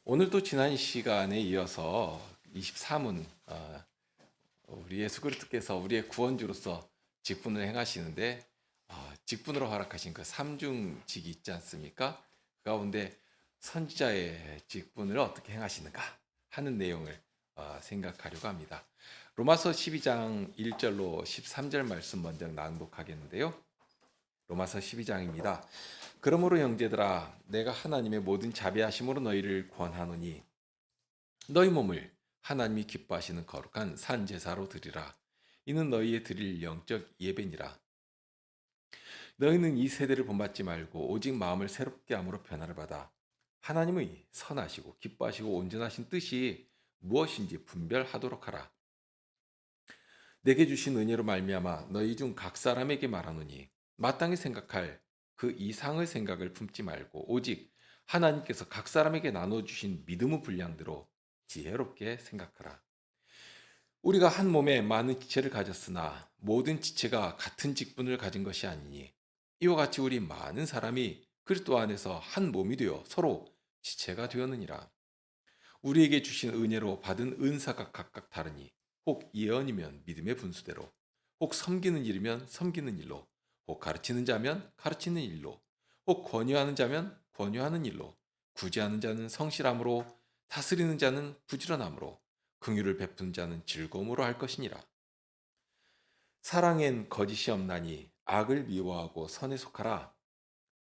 오늘도 지난 시간에 이어서 23문 우리 예수 그리스도께서 우리의 구원주로서 직분을 행하시는데 직분으로 허락하신 그 삼중직이 있지 않습니까? 그 가운데 선지자의 직분을 어떻게 행하시는가 하는 내용을 생각하려고 합니다. 로마서 12장 1절로 13절 말씀 먼저 낭독하겠는데요. 로마서 12장입니다. 그러므로 형제들아 내가 하나님의 모든 자비하심으로 너희를 권하노니 너희 몸을 하나님이 기뻐하시는 거룩한 산 제사로 드리라. 이는 너희의 드릴 영적 예배니라. 너희는 이 세대를 본받지 말고 오직 마음을 새롭게 함으로 변화를 받아 하나님의 선하시고 기뻐하시고 온전하신 뜻이 무엇인지 분별하도록 하라. 내게 주신 은혜로 말미암아 너희 중 각 사람에게 말하노니 마땅히 생각할 그 이상의 생각을 품지 말고 오직 하나님께서 각 사람에게 나눠 주신 믿음의 분량대로 지혜롭게 생각하라. 우리가 한 몸에 많은 지체를 가졌으나 모든 지체가 같은 직분을 가진 것이 아니니 이와 같이 우리 많은 사람이 그리스도 안에서 한 몸이 되어 서로 지체가 되었느니라. 우리에게 주신 은혜로 받은 은사가 각각 다르니 혹 예언이면 믿음의 분수대로, 혹 섬기는 일이면 섬기는 일로, 혹 가르치는 자면 가르치는 일로, 혹 권유하는 자면 권유하는 일로, 구제하는 자는 성실함으로, 다스리는 자는 부지런함으로, 긍휼을 베푸는 자는 즐거움으로 할 것이니라. 사랑엔 거짓이 없나니 악을 미워하고 선에 속하라.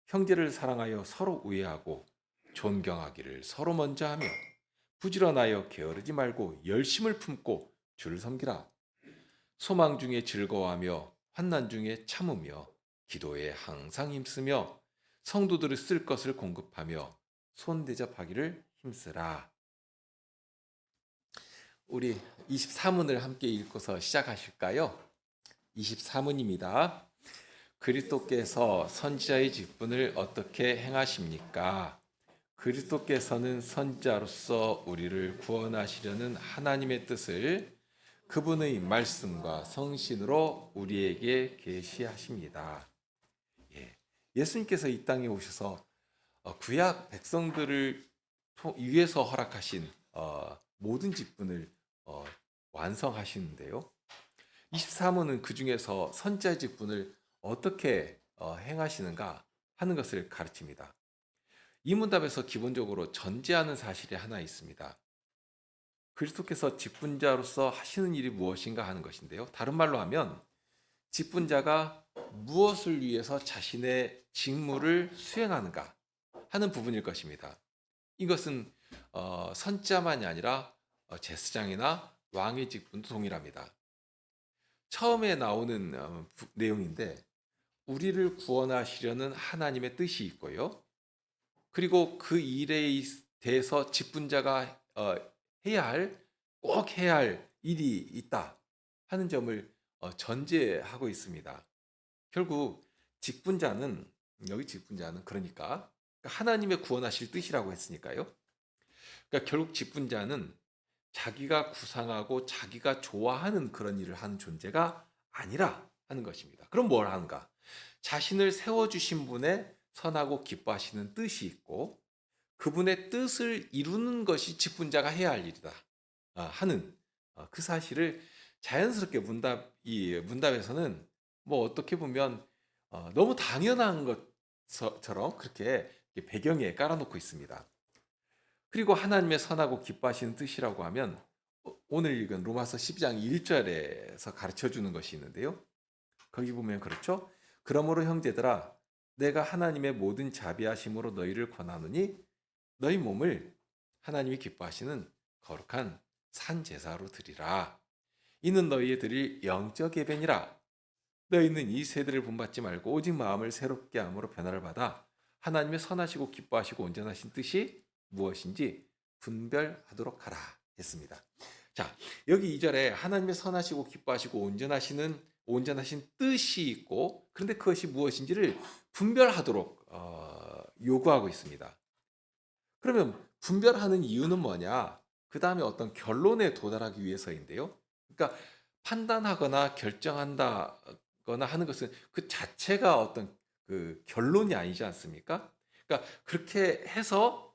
형제를 사랑하여 서로 우애하고 존경하기를 서로 먼저 하며 부지런하여 게으르지 말고 열심을 품고 주를 섬기라. 소망 중에 즐거워하며 환난 중에 참으며 기도에 항상 힘쓰며 성도들을 쓸 것을 공급하며 손대접하기를 힘쓰라. 우리 23문을 함께 읽고서 시작하실까요? 23문입니다. 그리스도께서 선지자의 직분을 어떻게 행하십니까? 그리스도께서는 선지자로서 우리를 구원하시려는 하나님의 뜻을 그분의 말씀과 성신으로 우리에게 계시하십니다. 예수님께서 이 땅에 오셔서 구약 백성들을 위해서 허락하신 모든 직분을 완성하시는데요. 23호는 그 중에서 선지자 직분을 어떻게 행하시는가 하는 것을 가르칩니다. 이 문답에서 기본적으로 전제하는 사실이 하나 있습니다. 그리스도께서 직분자로서 하시는 일이 무엇인가 하는 것인데요. 다른 말로 하면 직분자가 무엇을 위해서 자신의 직무를 수행하는가 하는 부분일 것입니다. 이것은 선지자만이 아니라 제사장이나 왕의 직분도 동일합니다. 처음에 나오는 내용인데 우리를 구원하시려는 하나님의 뜻이 있고요. 그리고 그 일에 대해서 직분자가 꼭 해야 할 일이 있다 하는 점을 전제하고 있습니다. 결국 여기 직분자는 그러니까 하나님의 구원하실 뜻이라고 했으니까요. 그러니까 결국 직분자는 자기가 구상하고 자기가 좋아하는 그런 일을 하는 존재가 아니라 하는 것입니다. 그럼 뭘 하는가? 자신을 세워주신 분의 선하고 기뻐하시는 뜻이 있고 그분의 뜻을 이루는 것이 직분자가 해야 할 일이다 하는 그 사실을 자연스럽게 문답에서는 뭐 어떻게 보면 너무 당연한 것처럼 그렇게 배경에 깔아놓고 있습니다. 그리고 하나님의 선하고 기뻐하시는 뜻이라고 하면 오늘 읽은 로마서 12장 1절에서 가르쳐주는 것이 있는데요. 거기 보면 그렇죠. 그러므로 형제들아 내가 하나님의 모든 자비하심으로 너희를 권하노니 너희 몸을 하나님이 기뻐하시는 거룩한 산 제사로 드리라. 이는 너희의 드릴 영적 예배니라. 너희는 이 세대를 본받지 말고 오직 마음을 새롭게 함으로 변화를 받아 하나님의 선하시고 기뻐하시고 온전하신 뜻이 무엇인지 분별하도록 하라 했습니다. 자, 여기 2절에 하나님의 선하시고 기뻐하시고 온전하신 뜻이 있고 그런데 그것이 무엇인지를 분별하도록 요구하고 있습니다. 그러면 분별하는 이유는 뭐냐? 그 다음에 어떤 결론에 도달하기 위해서인데요. 그러니까 판단하거나 결정한다거나 하는 것은 그 자체가 어떤 그 결론이 아니지 않습니까? 그러니까 그렇게 해서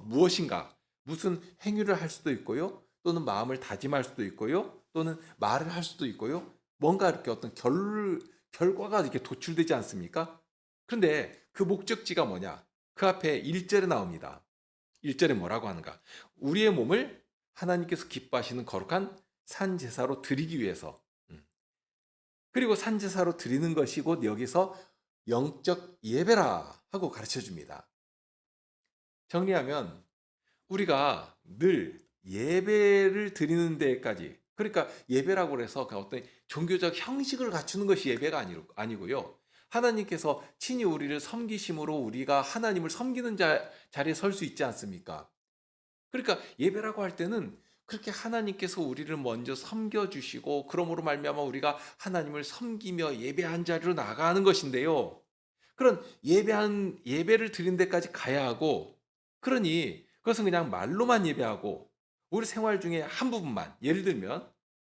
무엇인가 무슨 행위를 할 수도 있고요. 또는 마음을 다짐할 수도 있고요. 또는 말을 할 수도 있고요. 뭔가 이렇게 어떤 결과가 이렇게 도출되지 않습니까? 그런데 그 목적지가 뭐냐? 그 앞에 1절에 나옵니다. 1절에 뭐라고 하는가? 우리의 몸을 하나님께서 기뻐하시는 거룩한 산 제사로 드리기 위해서. 그리고 산 제사로 드리는 것이 곧 여기서 영적 예배라 하고 가르쳐 줍니다. 정리하면 우리가 늘 예배를 드리는 데까지, 그러니까 예배라고 해서 어떤 종교적 형식을 갖추는 것이 예배가 아니고요. 하나님께서 친히 우리를 섬기심으로 우리가 하나님을 섬기는 자리에 설 수 있지 않습니까? 그러니까 예배라고 할 때는 그렇게 하나님께서 우리를 먼저 섬겨주시고 그러므로 말미암아 우리가 하나님을 섬기며 예배한 자리로 나가는 것인데요. 그런 예배를 드린 데까지 가야 하고, 그러니 그것은 그냥 말로만 예배하고 우리 생활 중에 한 부분만, 예를 들면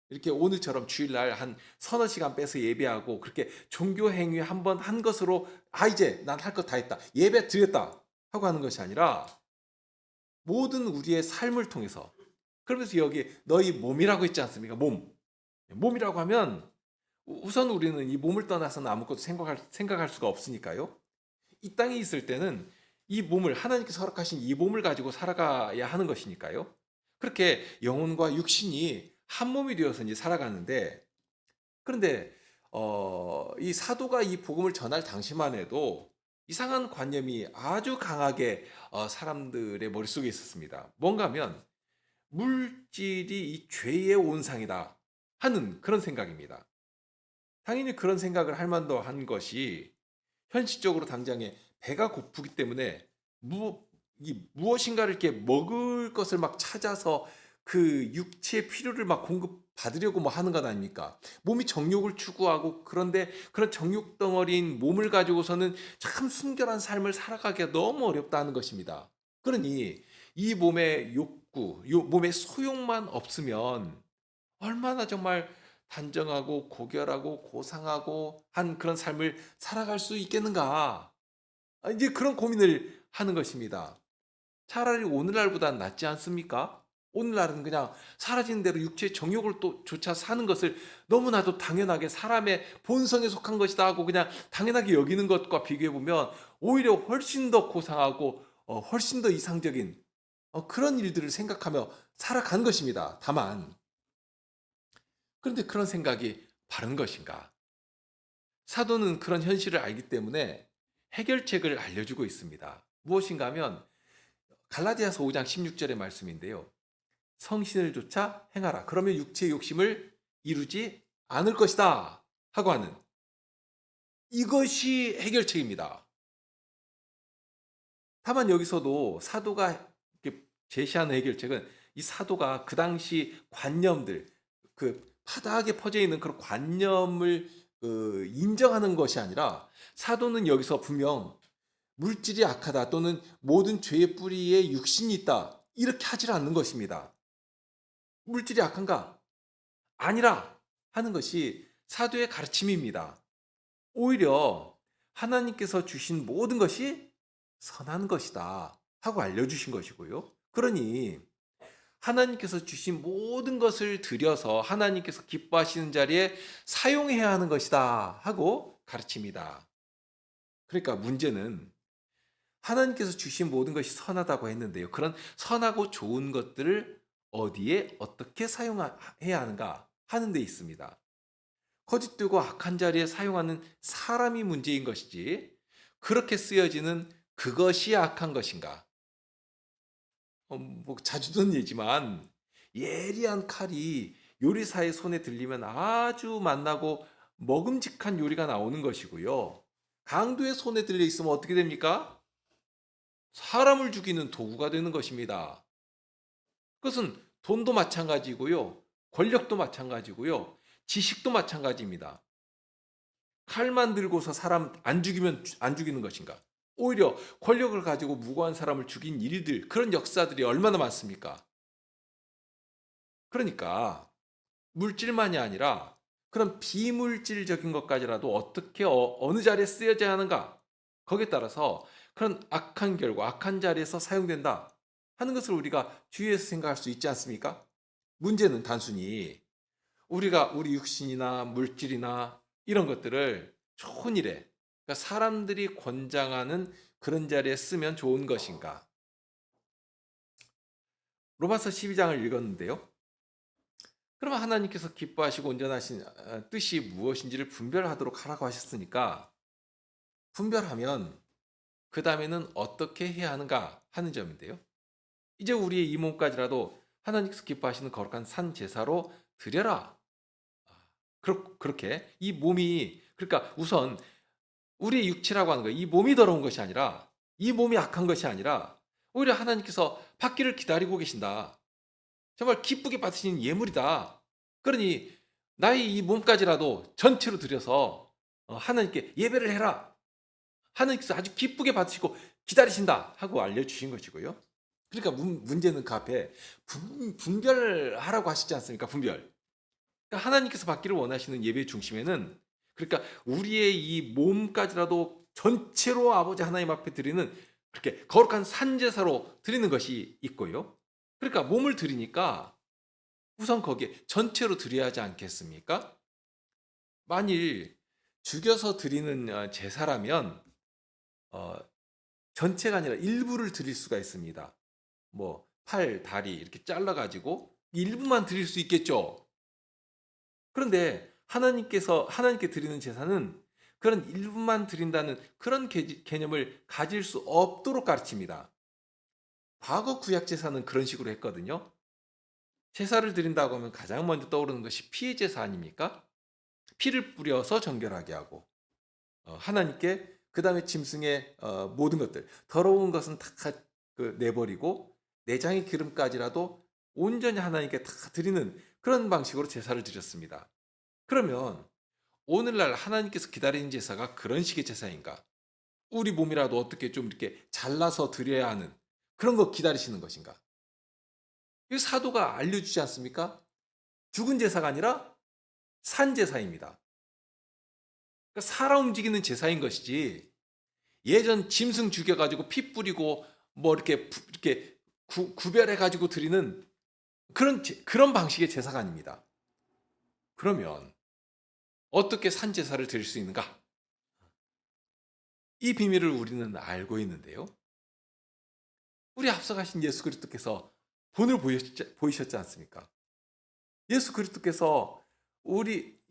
이렇게 오늘처럼 주일날 한 서너 시간 빼서 예배하고 그렇게 종교 행위 한 번 한 것으로 이제 난 할 것 다 했다, 예배 드렸다 하고 하는 것이 아니라 모든 우리의 삶을 통해서, 그러면서 여기 너희 몸이라고 있지 않습니까? 몸이라고 하면 우선 우리는 이 몸을 떠나서는 아무것도 생각할 수가 없으니까요. 이 땅에 있을 때는 이 몸을, 하나님께서 허락하신 이 몸을 가지고 살아가야 하는 것이니까요. 그렇게 영혼과 육신이 한 몸이 되어서 이제 살아가는데, 그런데 이 사도가 이 복음을 전할 당시만 해도 이상한 관념이 아주 강하게 사람들의 머릿속에 있었습니다. 뭔가 하면 물질이 이 죄의 온상이다 하는 그런 생각입니다. 당연히 그런 생각을 할 만도 한 것이, 현실적으로 당장에 배가 고프기 때문에 무엇인가를 이렇게 먹을 것을 막 찾아서 그 육체의 필요를 막 공급받으려고 뭐 하는 것 아닙니까? 몸이 정욕을 추구하고, 그런데 그런 정욕 덩어리인 몸을 가지고서는 참 순결한 삶을 살아가기가 너무 어렵다는 것입니다. 그러니 이 몸의 욕구, 이 몸의 소욕만 없으면 얼마나 정말 단정하고 고결하고 고상하고 한 그런 삶을 살아갈 수 있겠는가? 이제 그런 고민을 하는 것입니다. 차라리 오늘날보다 낫지 않습니까? 오늘날은 그냥 사라지는 대로 육체의 정욕을 또 조차 사는 것을 너무나도 당연하게 사람의 본성에 속한 것이다 하고 그냥 당연하게 여기는 것과 비교해 보면 오히려 훨씬 더 고상하고 훨씬 더 이상적인 그런 일들을 생각하며 살아가는 것입니다. 다만 그런데 그런 생각이 바른 것인가? 사도는 그런 현실을 알기 때문에 해결책을 알려주고 있습니다. 무엇인가 하면 갈라디아서 5장 16절의 말씀인데요. 성신을 쫓아 행하라. 그러면 육체의 욕심을 이루지 않을 것이다 하고 하는, 이것이 해결책입니다. 다만 여기서도 사도가 이렇게 제시하는 해결책은, 이 사도가 그 당시 관념들, 그 파다하게 퍼져 있는 그런 관념을 인정하는 것이 아니라, 사도는 여기서 분명 물질이 악하다 또는 모든 죄의 뿌리에 육신이 있다 이렇게 하질 않는 것입니다. 물질이 악한가? 아니라 하는 것이 사도의 가르침입니다. 오히려 하나님께서 주신 모든 것이 선한 것이다 하고 알려주신 것이고요. 그러니 하나님께서 주신 모든 것을 들여서 하나님께서 기뻐하시는 자리에 사용해야 하는 것이다 하고 가르칩니다. 그러니까 문제는 하나님께서 주신 모든 것이 선하다고 했는데요. 그런 선하고 좋은 것들을 어디에 어떻게 사용해야 하는가 하는 데 있습니다. 거짓되고 악한 자리에 사용하는 사람이 문제인 것이지, 그렇게 쓰여지는 그것이 악한 것인가? 뭐 자주 듣는 얘기지만 예리한 칼이 요리사의 손에 들리면 아주 맛나고 먹음직한 요리가 나오는 것이고요. 강도의 손에 들려 있으면 어떻게 됩니까? 사람을 죽이는 도구가 되는 것입니다. 그것은 돈도 마찬가지고요. 권력도 마찬가지고요. 지식도 마찬가지입니다. 칼만 들고서 사람 안 죽이면 안 죽이는 것인가? 오히려 권력을 가지고 무고한 사람을 죽인 일들, 그런 역사들이 얼마나 많습니까? 그러니까 물질만이 아니라 그런 비물질적인 것까지라도 어떻게 어느 자리에 쓰여져야 하는가? 거기에 따라서 그런 악한 결과, 악한 자리에서 사용된다 하는 것을 우리가 주의해서 생각할 수 있지 않습니까? 문제는 단순히 우리가 우리 육신이나 물질이나 이런 것들을 좋은 일에, 그러니까 사람들이 권장하는 그런 자리에 쓰면 좋은 것인가? 로마서 12장을 읽었는데요. 그러면 하나님께서 기뻐하시고 온전하신 뜻이 무엇인지를 분별하도록 하라고 하셨으니까, 분별하면 그 다음에는 어떻게 해야 하는가 하는 점인데요. 이제 우리의 이 몸까지라도 하나님께서 기뻐하시는 거룩한 산 제사로 드려라. 그렇게 이 몸이, 그러니까 우선 우리의 육체라고 하는 거예요. 이 몸이 더러운 것이 아니라, 이 몸이 악한 것이 아니라 오히려 하나님께서 받기를 기다리고 계신다. 정말 기쁘게 받으신 예물이다. 그러니 나의 이 몸까지라도 전체로 들여서 하나님께 예배를 해라. 하나님께서 아주 기쁘게 받으시고 기다리신다 하고 알려주신 것이고요. 그러니까 문제는 그 앞에 분별하라고 하시지 않습니까? 분별. 그러니까 하나님께서 받기를 원하시는 예배의 중심에는, 그러니까 우리의 이 몸까지라도 전체로 아버지 하나님 앞에 드리는 그렇게 거룩한 산제사로 드리는 것이 있고요. 그러니까 몸을 드리니까 우선 거기에 전체로 드려야 하지 않겠습니까? 만일 죽여서 드리는 제사라면 전체가 아니라 일부를 드릴 수가 있습니다. 뭐 팔, 다리 이렇게 잘라가지고 일부만 드릴 수 있겠죠. 그런데 하나님께 드리는 제사는 그런 일부만 드린다는 그런 개념을 가질 수 없도록 가르칩니다. 과거 구약 제사는 그런 식으로 했거든요. 제사를 드린다고 하면 가장 먼저 떠오르는 것이 피의 제사 아닙니까? 피를 뿌려서 정결하게 하고 하나님께 그 다음에 짐승의 모든 것들, 더러운 것은 다 내버리고 내장의 기름까지라도 온전히 하나님께 다 드리는 그런 방식으로 제사를 드렸습니다. 그러면 오늘날 하나님께서 기다리는 제사가 그런 식의 제사인가? 우리 몸이라도 어떻게 좀 이렇게 잘라서 드려야 하는 그런 거 기다리시는 것인가? 이 사도가 알려주지 않습니까? 죽은 제사가 아니라 산 제사입니다. 그러니까 살아 움직이는 제사인 것이지, 예전 짐승 죽여가지고 피 뿌리고 뭐 이렇게 구별해가지고 드리는 그런 방식의 제사가 아닙니다. 그러면 어떻게 산 제사를 드릴 수 있는가? 이 비밀을 우리는 알고 있는데요. 우리 앞서가신 예수 그리스도께서 본을 보이셨지 않습니까? 예수 그리스도께서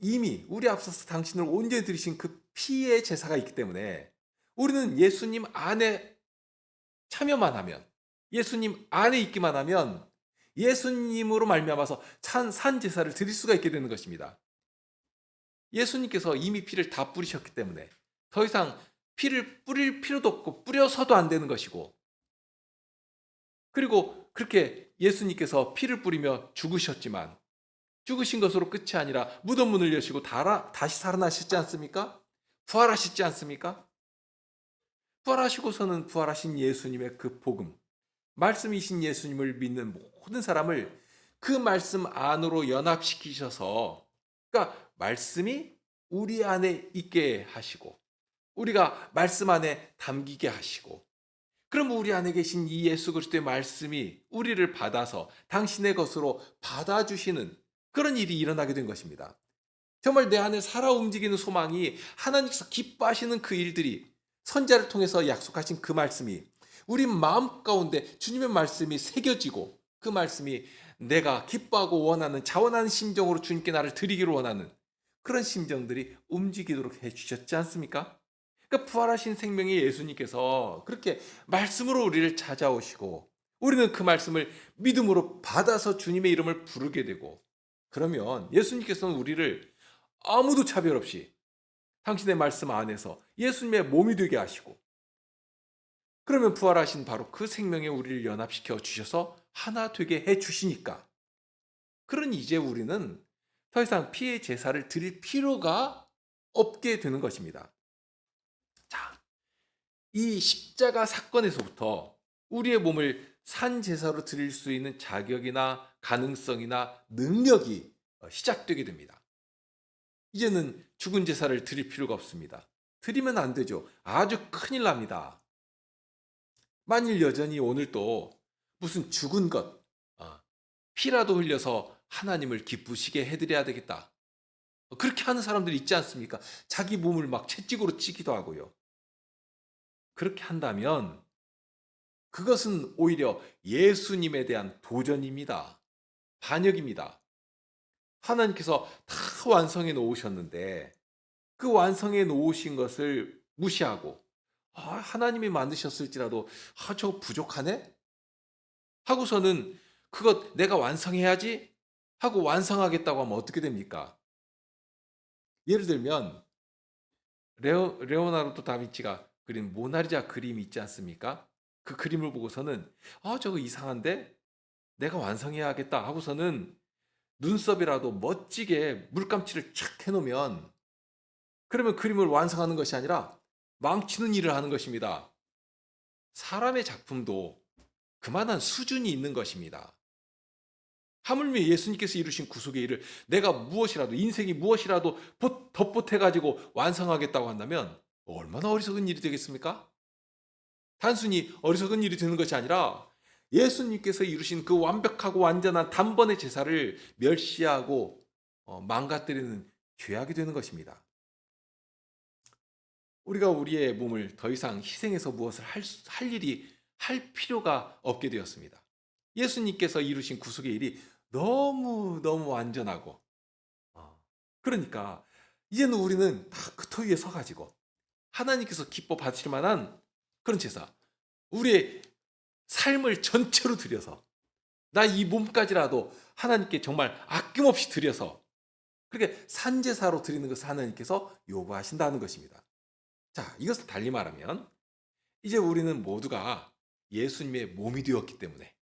이미 우리 앞서서 당신을 온전히 드리신 그 피의 제사가 있기 때문에 우리는 예수님 안에 참여만 하면, 예수님 안에 있기만 하면 예수님으로 말미암아서 산 제사를 드릴 수가 있게 되는 것입니다. 예수님께서 이미 피를 다 뿌리셨기 때문에 더 이상 피를 뿌릴 필요도 없고 뿌려서도 안 되는 것이고, 그리고 그렇게 예수님께서 피를 뿌리며 죽으셨지만 죽으신 것으로 끝이 아니라 무덤 문을 여시고 다시 살아나셨지 않습니까? 부활하셨지 않습니까? 부활하시고서는 부활하신 예수님의 그 복음, 말씀이신 예수님을 믿는 모든 사람을 그 말씀 안으로 연합시키셔서, 그러니까 말씀이 우리 안에 있게 하시고 우리가 말씀 안에 담기게 하시고, 그럼 우리 안에 계신 이 예수 그리스도의 말씀이 우리를 받아서 당신의 것으로 받아주시는 그런 일이 일어나게 된 것입니다. 정말 내 안에 살아 움직이는 소망이, 하나님께서 기뻐하시는 그 일들이, 선자를 통해서 약속하신 그 말씀이 우리 마음 가운데 주님의 말씀이 새겨지고, 그 말씀이 내가 기뻐하고 원하는, 자원하는 심정으로 주님께 나를 드리기를 원하는 그런 심정들이 움직이도록 해주셨지 않습니까? 그러니까 부활하신 생명의 예수님께서 그렇게 말씀으로 우리를 찾아오시고 우리는 그 말씀을 믿음으로 받아서 주님의 이름을 부르게 되고, 그러면 예수님께서는 우리를 아무도 차별 없이 당신의 말씀 안에서 예수님의 몸이 되게 하시고, 그러면 부활하신 바로 그 생명에 우리를 연합시켜 주셔서 하나 되게 해 주시니까, 그러니 이제 우리는 더 이상 피의 제사를 드릴 필요가 없게 되는 것입니다. 자, 이 십자가 사건에서부터 우리의 몸을 산 제사로 드릴 수 있는 자격이나 가능성이나 능력이 시작되게 됩니다. 이제는 죽은 제사를 드릴 필요가 없습니다. 드리면 안 되죠. 아주 큰일 납니다. 만일 여전히 오늘도 무슨 죽은 것, 어, 피라도 흘려서 하나님을 기쁘시게 해드려야 되겠다. 그렇게 하는 사람들이 있지 않습니까? 자기 몸을 막 채찍으로 치기도 하고요. 그렇게 한다면 그것은 오히려 예수님에 대한 도전입니다. 반역입니다. 하나님께서 다 완성해 놓으셨는데 그 완성해 놓으신 것을 무시하고 하나님이 만드셨을지라도 저거 부족하네? 하고서는 그것 내가 완성해야지 하고 완성하겠다고 하면 어떻게 됩니까? 예를 들면 레오나르도 다빈치가 그린 모나리자 그림이 있지 않습니까? 그 그림을 보고서는 저거 이상한데 내가 완성해야겠다 하고서는 눈썹이라도 멋지게 물감칠을 촥 해놓으면 그러면 그림을 완성하는 것이 아니라 망치는 일을 하는 것입니다. 사람의 작품도 그만한 수준이 있는 것입니다. 하물며 예수님께서 이루신 구속의 일을 내가 무엇이라도 인생이 무엇이라도 덧보태가지고 완성하겠다고 한다면 얼마나 어리석은 일이 되겠습니까? 단순히 어리석은 일이 되는 것이 아니라 예수님께서 이루신 그 완벽하고 완전한 단번의 제사를 멸시하고 망가뜨리는 죄악이 되는 것입니다. 우리가 우리의 몸을 더 이상 희생해서 무엇을 할 필요가 없게 되었습니다. 예수님께서 이루신 구속의 일이 너무 완전하고 그러니까 이제는 우리는 다 그 터 위에 서가지고 하나님께서 기뻐 받으실 만한 그런 제사, 우리의 삶을 전체로 드려서 나 이 몸까지라도 하나님께 정말 아낌없이 드려서 그렇게 산제사로 드리는 것을 하나님께서 요구하신다는 것입니다. 자, 이것을 달리 말하면 이제 우리는 모두가 예수님의 몸이 되었기 때문에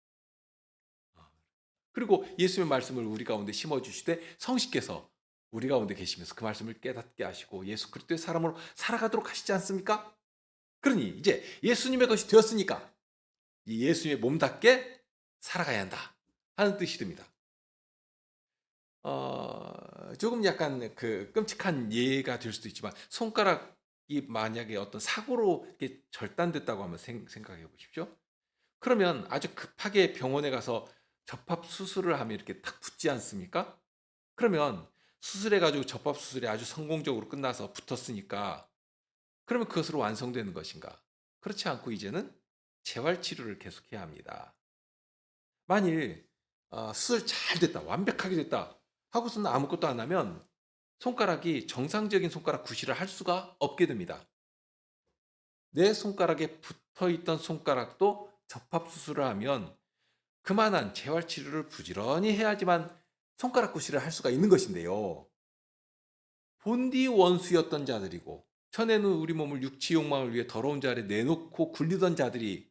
그리고 예수님의 말씀을 우리 가운데 심어주시되 성식께서 우리 가운데 계시면서 그 말씀을 깨닫게 하시고 예수 그리스도의 사람으로 살아가도록 하시지 않습니까? 그러니 이제 예수님의 것이 되었으니까 이 예수님의 몸답게 살아가야 한다 하는 뜻이 듭니다. 조금 약간 그 끔찍한 예가 될 수도 있지만 손가락이 만약에 어떤 사고로 이렇게 절단됐다고 한번 생각해 보십시오. 그러면 아주 급하게 병원에 가서 접합 수술을 하면 이렇게 탁 붙지 않습니까? 그러면 수술해가지고 접합 수술이 아주 성공적으로 끝나서 붙었으니까 그러면 그것으로 완성되는 것인가? 그렇지 않고 이제는 재활 치료를 계속해야 합니다. 만일 수술 잘 됐다, 완벽하게 됐다 하고서는 아무것도 안 하면 손가락이 정상적인 손가락 구실을 할 수가 없게 됩니다. 내 손가락에 붙어 있던 손가락도 접합 수술을 하면 그만한 재활 치료를 부지런히 해야지만 손가락 구실을 할 수가 있는 것인데요. 본디 원수였던 자들이고 전에는 우리 몸을 육치 욕망을 위해 더러운 자리에 내놓고 굴리던 자들이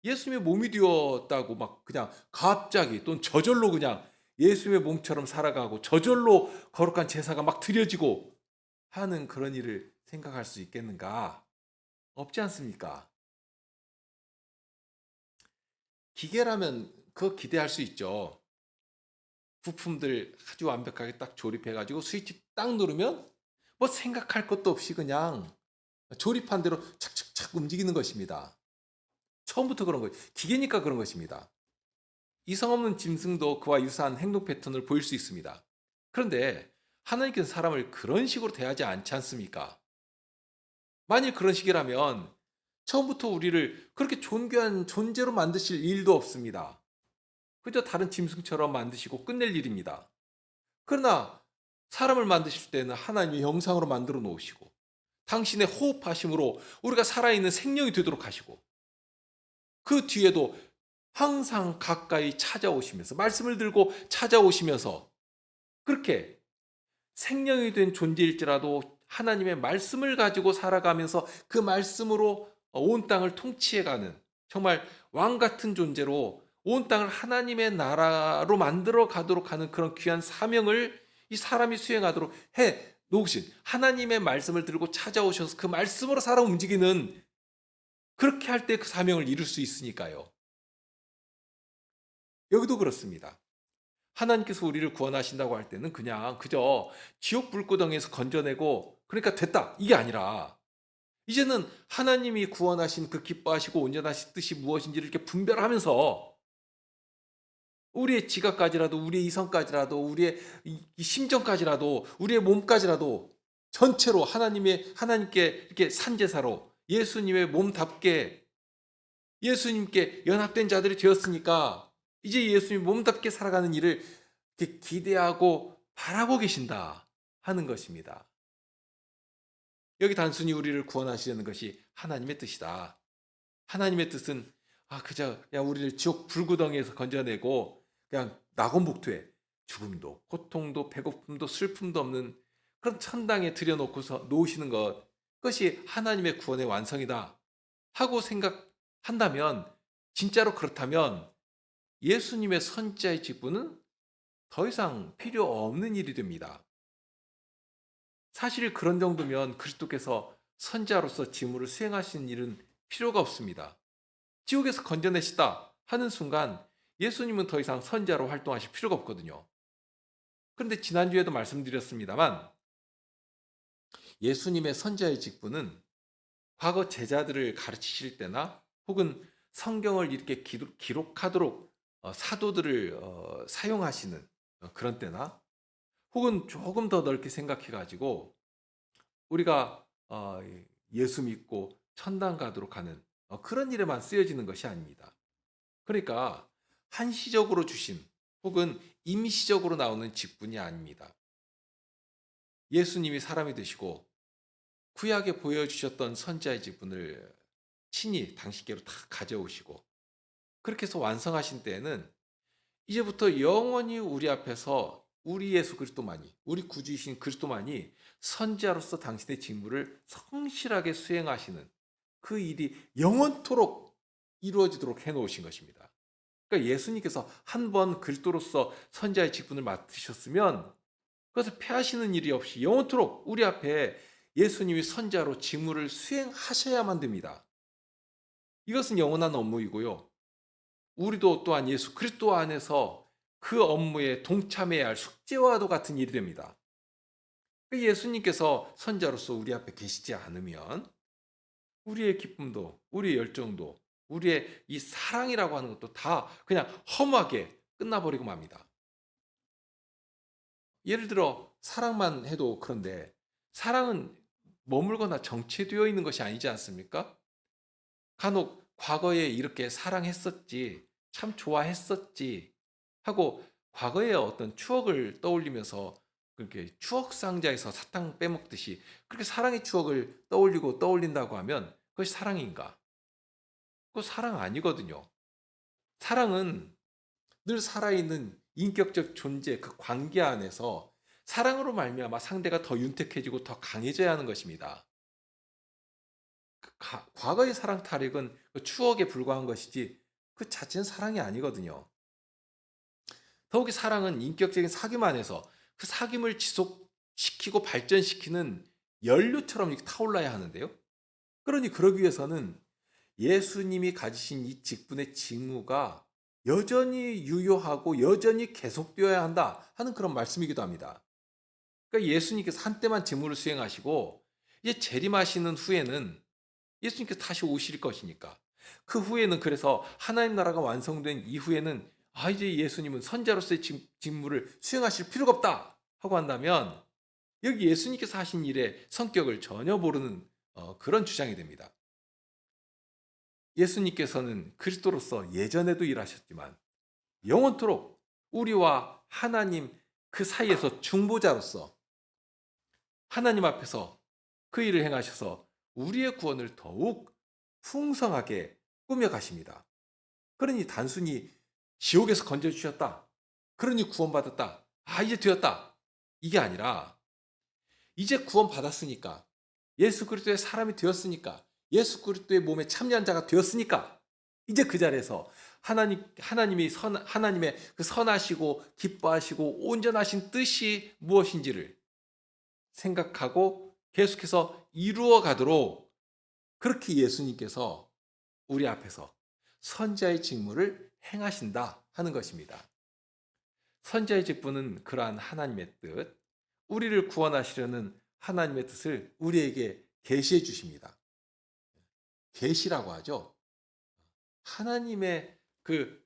예수님의 몸이 되었다고 막 그냥 갑자기 또는 저절로 그냥 예수님의 몸처럼 살아가고 저절로 거룩한 제사가 막 드려지고 하는 그런 일을 생각할 수 있겠는가? 없지 않습니까? 기계라면 그거 기대할 수 있죠. 부품들 아주 완벽하게 딱 조립해가지고 스위치 딱 누르면 뭐 생각할 것도 없이 그냥 조립한 대로 착착착 움직이는 것입니다. 처음부터 그런 거예요. 기계니까 그런 것입니다. 이성 없는 짐승도 그와 유사한 행동 패턴을 보일 수 있습니다. 그런데 하나님께서 사람을 그런 식으로 대하지 않지 않습니까? 만일 그런 식이라면 처음부터 우리를 그렇게 존귀한 존재로 만드실 일도 없습니다. 그저 다른 짐승처럼 만드시고 끝낼 일입니다. 그러나 사람을 만드실 때는 하나님의 형상으로 만들어 놓으시고 당신의 호흡하심으로 우리가 살아있는 생명이 되도록 하시고 그 뒤에도 항상 가까이 찾아오시면서 말씀을 들고 찾아오시면서 그렇게 생명이 된 존재일지라도 하나님의 말씀을 가지고 살아가면서 그 말씀으로 온 땅을 통치해가는 정말 왕 같은 존재로 온 땅을 하나님의 나라로 만들어 가도록 하는 그런 귀한 사명을 이 사람이 수행하도록 해 놓으신 하나님의 말씀을 들고 찾아오셔서 그 말씀으로 살아 움직이는 그렇게 할 때 그 사명을 이룰 수 있으니까요. 여기도 그렇습니다. 하나님께서 우리를 구원하신다고 할 때는 그냥 그저 지옥 불구덩이에서 건져내고 그러니까 됐다 이게 아니라 이제는 하나님이 구원하신 그 기뻐하시고 온전하신 뜻이 무엇인지를 이렇게 분별하면서 우리의 지각까지라도, 우리의 이성까지라도, 우리의 이 심정까지라도, 우리의 몸까지라도 전체로 하나님께 이렇게 산제사로 예수님의 몸답게, 예수님께 연합된 자들이 되었으니까 이제 예수님 몸답게 살아가는 일을 이렇게 기대하고 바라고 계신다 하는 것입니다. 여기 단순히 우리를 구원하시려는 것이 하나님의 뜻이다. 하나님의 뜻은 그저 그냥 우리를 지옥 불구덩이에서 건져내고 그냥 낙원복투에 죽음도 고통도 배고픔도 슬픔도 없는 그런 천당에 들여놓고서 놓으시는 것, 그것이 하나님의 구원의 완성이다 하고 생각한다면, 진짜로 그렇다면 예수님의 선지자의 직분은 더 이상 필요 없는 일이 됩니다. 사실 그런 정도면 그리스도께서 선지자로서 직무를 수행하시는 일은 필요가 없습니다. 지옥에서 건져내시다 하는 순간 예수님은 더 이상 선지자로 활동하실 필요가 없거든요. 그런데 지난주에도 말씀드렸습니다만, 예수님의 선지자의 직분은 과거 제자들을 가르치실 때나 혹은 성경을 이렇게 기록하도록 사도들을 사용하시는 그런 때나, 혹은 조금 더 넓게 생각해 가지고 우리가 예수 믿고 천당 가도록 하는 그런 일에만 쓰여지는 것이 아닙니다. 그러니까 한시적으로 주신 혹은 임시적으로 나오는 직분이 아닙니다. 예수님이 사람이 되시고 구약에 보여주셨던 선지자의 직분을 친히 당신께로 다 가져오시고 그렇게 해서 완성하신 때에는 이제부터 영원히 우리 앞에서 우리 예수 그리스도만이, 우리 구주이신 그리스도만이 선지자로서 당신의 직무를 성실하게 수행하시는 그 일이 영원토록 이루어지도록 해놓으신 것입니다. 그러니까 예수님께서 한 번 그리스도로서 선지자의 직분을 맡으셨으면 그것을 폐하시는 일이 없이 영원토록 우리 앞에 예수님이 선지자로 직무를 수행하셔야만 됩니다. 이것은 영원한 업무이고요. 우리도 또한 예수 그리스도 안에서 그 업무에 동참해야 할 숙제와도 같은 일이 됩니다. 예수님께서 선지자로서 우리 앞에 계시지 않으면 우리의 기쁨도, 우리의 열정도, 우리의 이 사랑이라고 하는 것도 다 그냥 허무하게 끝나버리고 맙니다. 예를 들어 사랑만 해도 그런데, 사랑은 머물거나 정체되어 있는 것이 아니지 않습니까? 간혹 과거에 이렇게 사랑했었지, 참 좋아했었지 하고 과거의 어떤 추억을 떠올리면서 그렇게 추억 상자에서 사탕 빼먹듯이 그렇게 사랑의 추억을 떠올리고 떠올린다고 하면 그것이 사랑인가? 그거 사랑 아니거든요. 사랑은 늘 살아있는 인격적 존재, 그 관계 안에서 사랑으로 말미암아 상대가 더 윤택해지고 더 강해져야 하는 것입니다. 과거의 사랑 탈익은 그 추억에 불과한 것이지 그 자체는 사랑이 아니거든요. 더욱이 사랑은 인격적인 사귐 안에서 그 사귐을 지속시키고 발전시키는 연료처럼 이렇게 타올라야 하는데요. 그러니 그러기 위해서는 예수님이 가지신 이 직분의 직무가 여전히 유효하고 여전히 계속되어야 한다 하는 그런 말씀이기도 합니다. 그러니까 예수님께서 한때만 직무를 수행하시고 이제 재림하시는 후에는 예수님께서 다시 오실 것이니까 그 후에는, 그래서 하나님 나라가 완성된 이후에는 이제 예수님은 선자로서의 직무를 수행하실 필요가 없다 하고 한다면 여기 예수님께서 하신 일의 성격을 전혀 모르는 그런 주장이 됩니다. 예수님께서는 그리스도로서 예전에도 일하셨지만 영원토록 우리와 하나님 그 사이에서 중보자로서 하나님 앞에서 그 일을 행하셔서 우리의 구원을 더욱 풍성하게 꾸며가십니다. 그러니 단순히 지옥에서 건져주셨다, 그러니 구원받았다, 이제 되었다, 이게 아니라 이제 구원받았으니까, 예수 그리스도의 사람이 되었으니까, 예수 그리스도의 몸에 참여한 자가 되었으니까 이제 그 자리에서 하나님의 그 선하시고 기뻐하시고 온전하신 뜻이 무엇인지를 생각하고 계속해서 이루어 가도록 그렇게 예수님께서 우리 앞에서 선지자의 직무를 행하신다 하는 것입니다. 선지자의 직분은 그러한 하나님의 뜻, 우리를 구원하시려는 하나님의 뜻을 우리에게 계시해 주십니다. 계시라고 하죠. 하나님의 그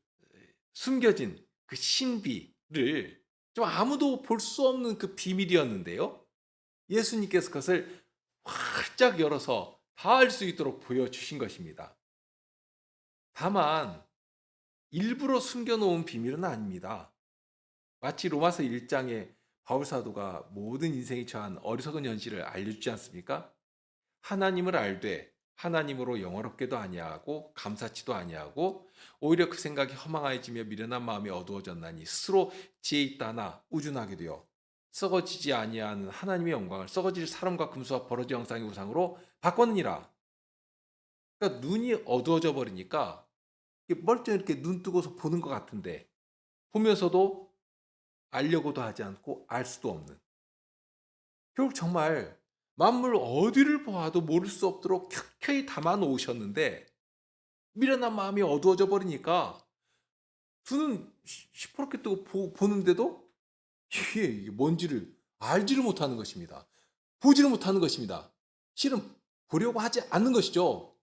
숨겨진 그 신비를 좀 아무도 볼 수 없는 그 비밀이었는데요. 예수님께서 그것을 활짝 열어서 다 알 수 있도록 보여주신 것입니다. 다만 일부러 숨겨놓은 비밀은 아닙니다. 마치 로마서 1장에 바울 사도가 모든 인생이 처한 어리석은 현실을 알려주지 않습니까? 하나님을 알되 하나님으로 영화롭게도 아니하고 감사치도 아니하고 오히려 그 생각이 허망해지며 미련한 마음이 어두워졌나니 스스로 지혜 있다 하나 우준하게 되어 썩어지지 아니하는 하나님의 영광을 썩어질 사람과 금수와 버러지 형상의 우상으로 바꿨느니라. 그러니까 눈이 어두워져 버리니까 멀쩡히 이렇게 눈 뜨고서 보는 것 같은데 보면서도 알려고도 하지 않고 알 수도 없는, 결국 정말 만물 어디를 보아도 모를 수 없도록 켜켜이 담아 놓으셨는데 미련한 마음이 어두워져 버리니까 두 눈 시퍼렇게 뜨고 보는데도 이게 뭔지를 알지를 못하는 것입니다. 보지를 못하는 것입니다. 실은 보려고 하지 않는 것이죠.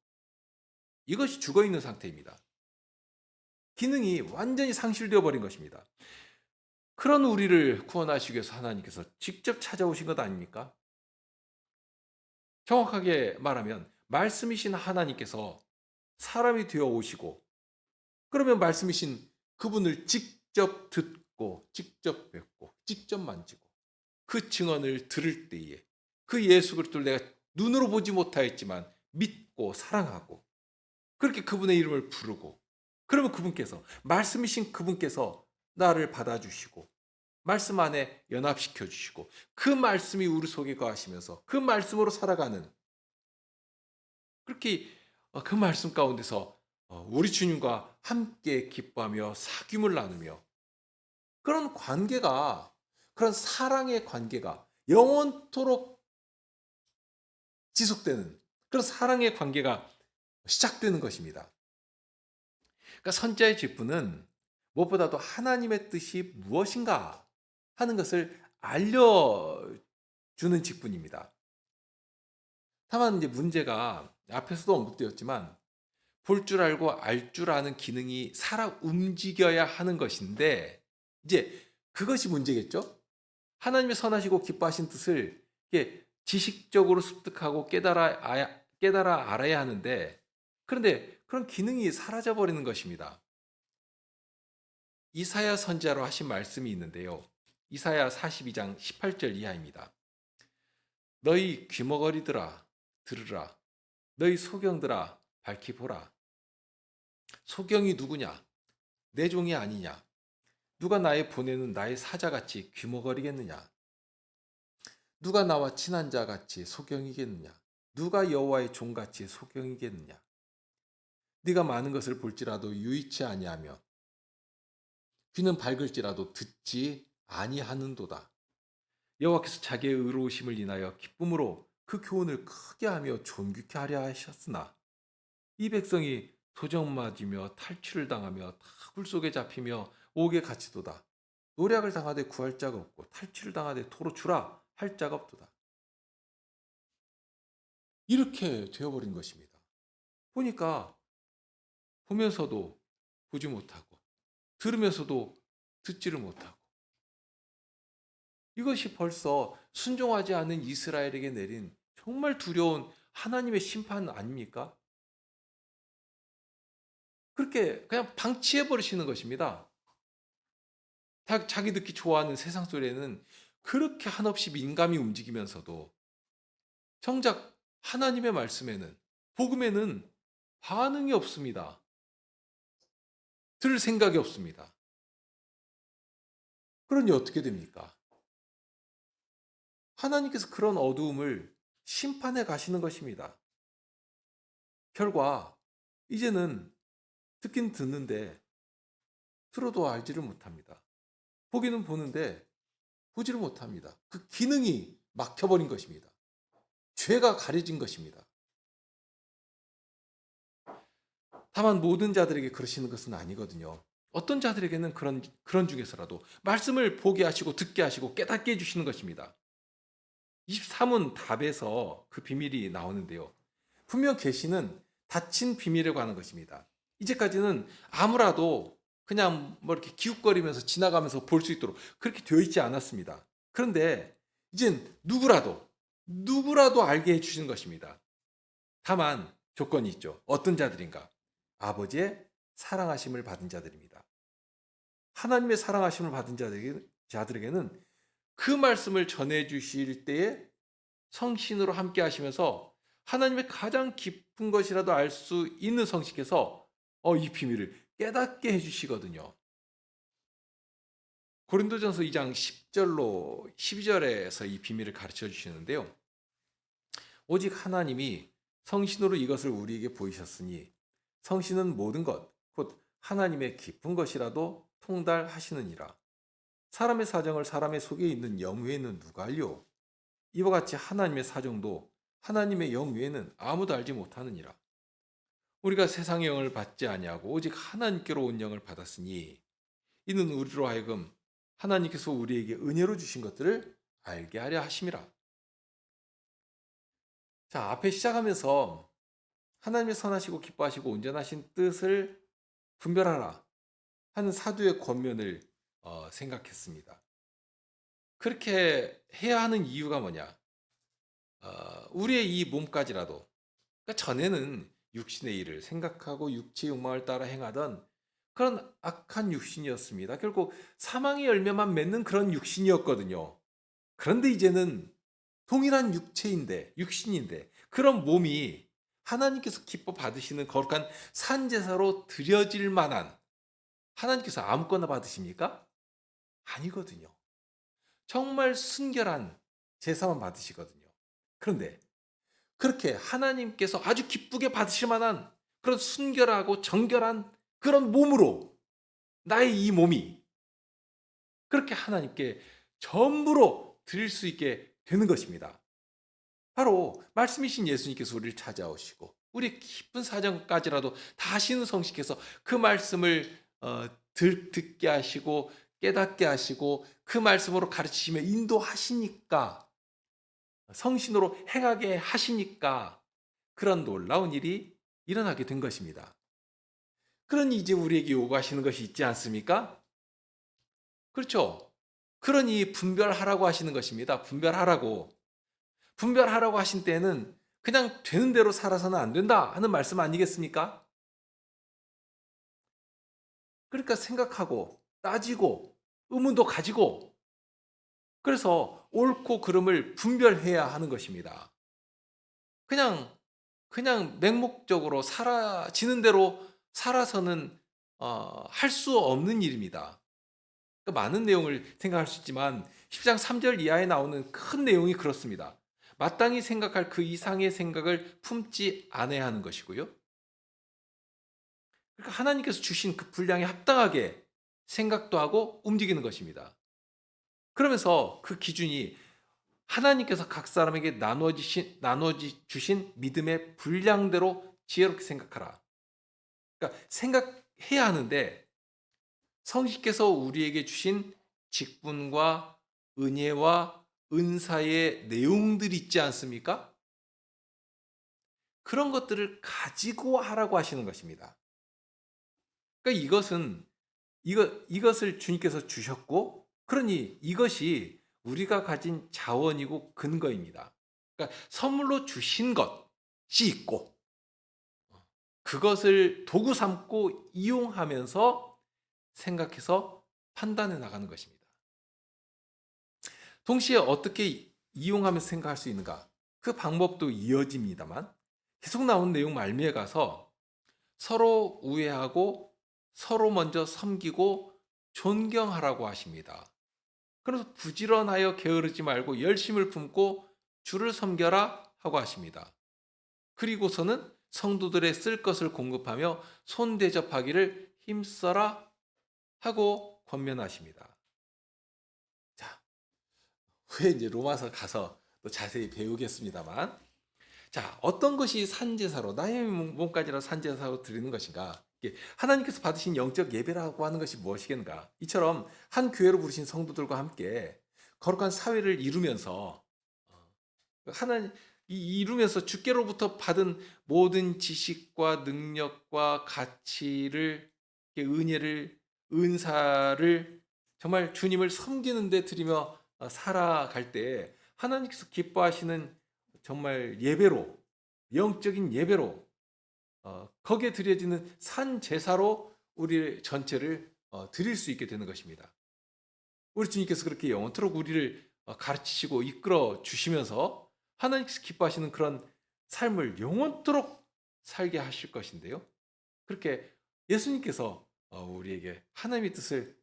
이것이 죽어 있는 상태입니다. 기능이 완전히 상실되어 버린 것입니다. 그런 우리를 구원하시기 위해서 하나님께서 직접 찾아오신 것 아닙니까? 정확하게 말하면 말씀이신 하나님께서 사람이 되어 오시고, 그러면 말씀이신 그분을 직접 듣고 직접 뵙고 직접 만지고 그 증언을 들을 때에 그 예수 그리스도를 내가 눈으로 보지 못하였지만 믿고 사랑하고 그렇게 그분의 이름을 부르고, 그러면 그분께서, 말씀이신 그분께서 나를 받아주시고 말씀 안에 연합시켜 주시고 그 말씀이 우리 속에 거하시면서 그 말씀으로 살아가는, 그렇게 그 말씀 가운데서 우리 주님과 함께 기뻐하며 사귐을 나누며 그런 관계가, 그런 사랑의 관계가 영원토록 지속되는 그런 사랑의 관계가 시작되는 것입니다. 그러니까 선자의 직분은 무엇보다도 하나님의 뜻이 무엇인가 하는 것을 알려주는 직분입니다. 다만 이제 문제가 앞에서도 언급되었지만 볼 줄 알고 알 줄 아는 기능이 살아 움직여야 하는 것인데 이제 그것이 문제겠죠? 하나님의 선하시고 기뻐하신 뜻을 이게 지식적으로 습득하고 깨달아 알아야 하는데, 그런데 그런 기능이 사라져 버리는 것입니다. 이사야 선지자로 하신 말씀이 있는데요. 이사야 42장 18절 이하입니다. 너희 귀머거리들아 들으라. 너희 소경들아 밝히 보라. 소경이 누구냐? 내 종이 아니냐? 누가 나의 보내는 나의 사자같이 귀머거리겠느냐? 누가 나와 친한 자같이 소경이겠느냐? 누가 여호와의 종같이 소경이겠느냐? 네가 많은 것을 볼지라도 유의치 아니하며 귀는 밝을지라도 듣지 아니하는도다. 여호와께서 자기의 의로우심을 인하여 기쁨으로 그 교훈을 크게 하며 존귀케 하려 하셨으나 이 백성이 도적 맞으며 탈취를 당하며 다 굴 속에 잡히며 옥에 갇히도다. 노략을 당하되 구할 자가 없고 탈취를 당하되 토로 주라 할 자가 없도다. 이렇게 되어버린 것입니다. 보니까 보면서도 보지 못하고 들으면서도 듣지를 못하고, 이것이 벌써 순종하지 않은 이스라엘에게 내린 정말 두려운 하나님의 심판 아닙니까? 그렇게 그냥 방치해 버리시는 것입니다. 자기 듣기 좋아하는 세상 소리에는 그렇게 한없이 민감히 움직이면서도 정작 하나님의 말씀에는, 복음에는 반응이 없습니다. 들을 생각이 없습니다. 그러니 어떻게 됩니까? 하나님께서 그런 어두움을 심판해 가시는 것입니다. 결과 이제는 듣긴 듣는데 들어도 알지를 못합니다. 보기는 보는데 보지를 못합니다. 그 기능이 막혀버린 것입니다. 죄가 가려진 것입니다. 다만 모든 자들에게 그러시는 것은 아니거든요. 어떤 자들에게는 그런 중에서라도 말씀을 보게 하시고 듣게 하시고 깨닫게 해주시는 것입니다. 23문 답에서 그 비밀이 나오는데요. 분명 계시는 닫힌 비밀에 관한 것입니다. 이제까지는 아무라도 그냥 뭐 이렇게 기웃거리면서 지나가면서 볼 수 있도록 그렇게 되어 있지 않았습니다. 그런데 이젠 누구라도 알게 해주시는 것입니다. 다만 조건이 있죠. 어떤 자들인가? 아버지의 사랑하심을 받은 자들입니다. 하나님의 사랑하심을 받은 자들에게는 그 말씀을 전해 주실 때에 성신으로 함께 하시면서 하나님의 가장 깊은 것이라도 알 수 있는 성신께서 이 비밀을 깨닫게 해주시거든요. 고린도전서 2장 10절로 12절에서 이 비밀을 가르쳐 주시는데요. 오직 하나님이 성신으로 이것을 우리에게 보이셨으니 성신은 모든 것, 곧 하나님의 깊은 것이라도 통달하시느니라. 사람의 사정을 사람의 속에 있는 영 외에는 누가 알리오? 이와 같이 하나님의 사정도 하나님의 영 외에는 아무도 알지 못하느니라. 우리가 세상의 영을 받지 아니하고 오직 하나님께로 온 영을 받았으니 이는 우리로 하여금 하나님께서 우리에게 은혜로 주신 것들을 알게 하려 하심이라. 자, 앞에 시작하면서 하나님의 선하시고 기뻐하시고 온전하신 뜻을 분별하라 하는 사도의 권면을 생각했습니다. 그렇게 해야 하는 이유가 뭐냐? 우리의 이 몸까지라도, 그러니까 전에는 육신의 일을 생각하고 육체의 욕망을 따라 행하던 그런 악한 육신이었습니다. 결국 사망의 열매만 맺는 그런 육신이었거든요. 그런데 이제는 동일한 육신인데 그런 몸이 하나님께서 기뻐 받으시는 거룩한 산제사로 드려질 만한, 하나님께서 아무거나 받으십니까? 아니거든요. 정말 순결한 제사만 받으시거든요. 그런데 그렇게 하나님께서 아주 기쁘게 받으실 만한 그런 순결하고 정결한 그런 몸으로, 나의 이 몸이 그렇게 하나님께 전부로 드릴 수 있게 되는 것입니다. 바로 말씀이신 예수님께서 우리를 찾아오시고 우리의 깊은 사정까지라도 다 아시는 성신께서 그 말씀을 듣게 하시고 깨닫게 하시고 그 말씀으로 가르치시며 인도하시니까, 성신으로 행하게 하시니까 그런 놀라운 일이 일어나게 된 것입니다. 그러니 이제 우리에게 요구하시는 것이 있지 않습니까? 그렇죠. 그러니 분별하라고 하시는 것입니다. 분별하라고 하신 때에는 그냥 되는 대로 살아서는 안 된다 하는 말씀 아니겠습니까? 그러니까 생각하고 따지고 의문도 가지고, 그래서 옳고 그름을 분별해야 하는 것입니다. 그냥 맹목적으로 지는 대로 살아서는 할 수 없는 일입니다. 그러니까 많은 내용을 생각할 수 있지만 10장 3절 이하에 나오는 큰 내용이 그렇습니다. 마땅히 생각할 그 이상의 생각을 품지 않아야 하는 것이고요. 그러니까 하나님께서 주신 그 분량에 합당하게 생각도 하고 움직이는 것입니다. 그러면서 그 기준이 하나님께서 각 사람에게 주신 믿음의 분량대로 지혜롭게 생각하라. 그러니까 생각해야 하는데 성신께서 우리에게 주신 직분과 은혜와 은사의 내용들이 있지 않습니까? 그런 것들을 가지고 하라고 하시는 것입니다. 그러니까 이것을 주님께서 주셨고, 그러니 이것이 우리가 가진 자원이고 근거입니다. 그러니까 선물로 주신 것이 있고 그것을 도구 삼고 이용하면서 생각해서 판단해 나가는 것입니다. 동시에 어떻게 이용하면서 생각할 수 있는가? 그 방법도 이어집니다만 계속 나온 내용 말미에 가서 서로 우애하고 서로 먼저 섬기고 존경하라고 하십니다. 그래서 부지런하여 게으르지 말고 열심을 품고 주를 섬겨라 하고 하십니다. 그리고서는 성도들의 쓸 것을 공급하며 손 대접하기를 힘써라 하고 권면하십니다. 자, 후에 이제 로마서 가서 또 자세히 배우겠습니다만, 자, 어떤 것이 산제사로, 나의 몸까지라도 산제사로 드리는 것인가? 하나님께서 받으신 영적 예배라고 하는 것이 무엇이겠는가? 이처럼 한 교회로 부르신 성도들과 함께 거룩한 사회를 이루면서 하나님 이루면서 주께로부터 받은 모든 지식과 능력과 가치를, 은혜를, 은사를 정말 주님을 섬기는 데 드리며 살아갈 때 하나님께서 기뻐하시는 정말 예배로, 영적인 예배로, 거기에 드려지는 산 제사로 우리 전체를 드릴 수 있게 되는 것입니다. 우리 주님께서 그렇게 영원토록 우리를 가르치시고 이끌어 주시면서 하나님께서 기뻐하시는 그런 삶을 영원토록 살게 하실 것인데요. 그렇게 예수님께서 우리에게 하나님의 뜻을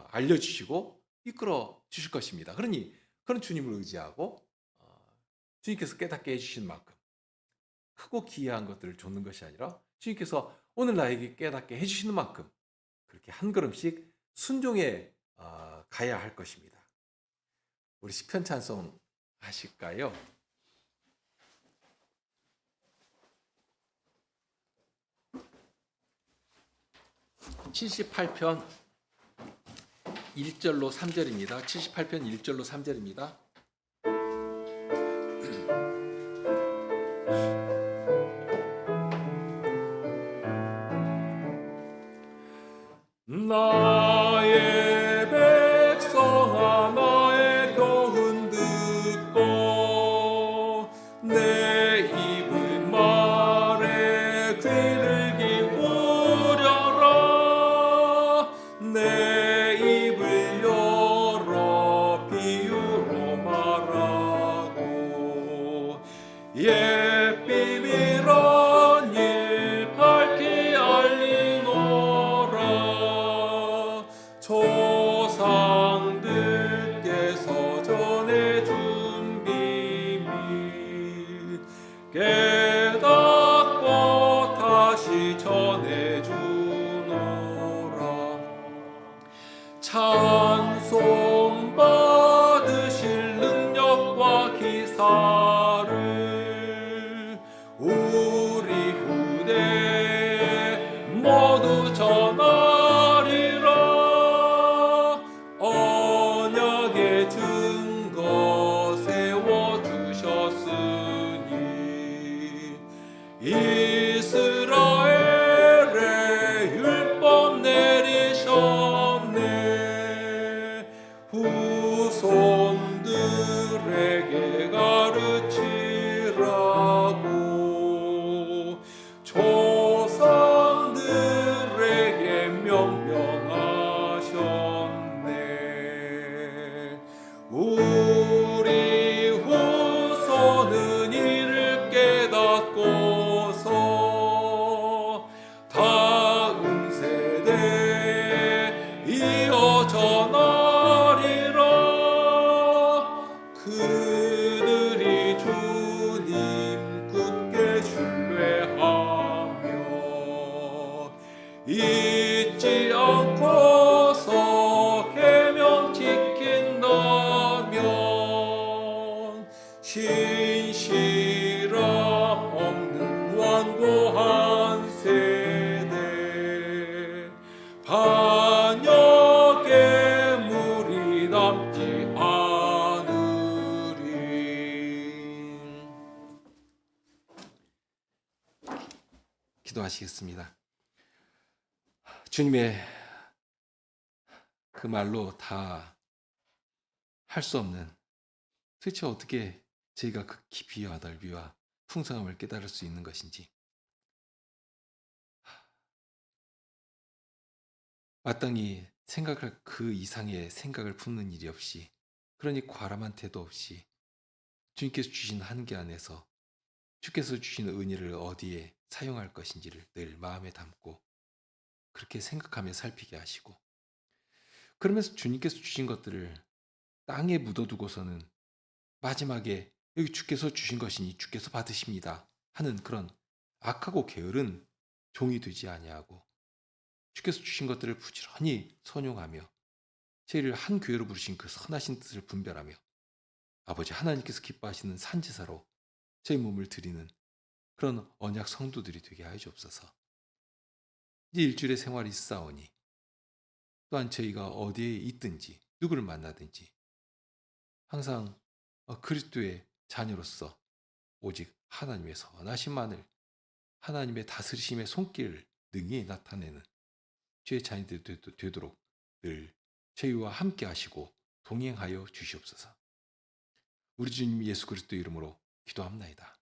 알려주시고 이끌어 주실 것입니다. 그러니 그런 주님을 의지하고 주님께서 깨닫게 해주신 만큼 크고 기이한 것들을 좇는 것이 아니라 주님께서 오늘 나에게 깨닫게 해주시는 만큼 그렇게 한 걸음씩 순종해 가야 할 것입니다. 우리 시편 찬송 하실까요? 78편 1절로 3절입니다. 78편 1절로 3절입니다. 나의 백성아 나의 교훈 듣고 내 입의 말에 귀를 기울여라. 내 입을 열어 비유로 말하고 옛 비밀한 일 밝히 알리노라. 조상들께서 전해준 비밀 깨닫고 다시 전해주노라. 찬송 받으실 능력과 기사를 우리 후대에 모두 전하리라. 언약의 증거 세워주셨으니 이스라엘의 율법 내리셨네. 후손들에게 가르치라고 조상들에게 명령하셨네. 우리 후손은 이를 깨닫고서 다음 세대에 이어 전하리라. 그들이 주님 굳게 신뢰하며 잊지 않고서 계명 지킨다면 신실함 없는 완고한 세대 반역의 물이 남지 않으리. 기도하시겠습니다. 주님의 그 말로 다 할 수 없는, 도대체 어떻게 저희가 그 깊이와 넓이와 풍성함을 깨달을 수 있는 것인지, 마땅히 생각할 그 이상의 생각을 품는 일이 없이, 그러니 과람한 태도 없이 주님께서 주신 한계 안에서 주께서 주신 은혜를 어디에 사용할 것인지를 늘 마음에 담고 그렇게 생각하며 살피게 하시고, 그러면서 주님께서 주신 것들을 땅에 묻어두고서는 마지막에 여기 주께서 주신 것이니 주께서 받으십니다 하는 그런 악하고 게으른 종이 되지 아니하고 주께서 주신 것들을 부지런히 선용하며 저희를 한 교회로 부르신 그 선하신 뜻을 분별하며 아버지 하나님께서 기뻐하시는 산제사로 저희 몸을 드리는 그런 언약 성도들이 되게 하여 주옵소서. 이제 일주일의 생활이 있사오니 또한 저희가 어디에 있든지 누구를 만나든지 항상 그리스도의 자녀로서 오직 하나님의 선하심만을, 하나님의 다스리심의 손길을 능히 나타내는 주의 자녀들이 되도록 늘 저희와 함께 하시고 동행하여 주시옵소서. 우리 주님 예수 그리스도 이름으로 기도합나이다.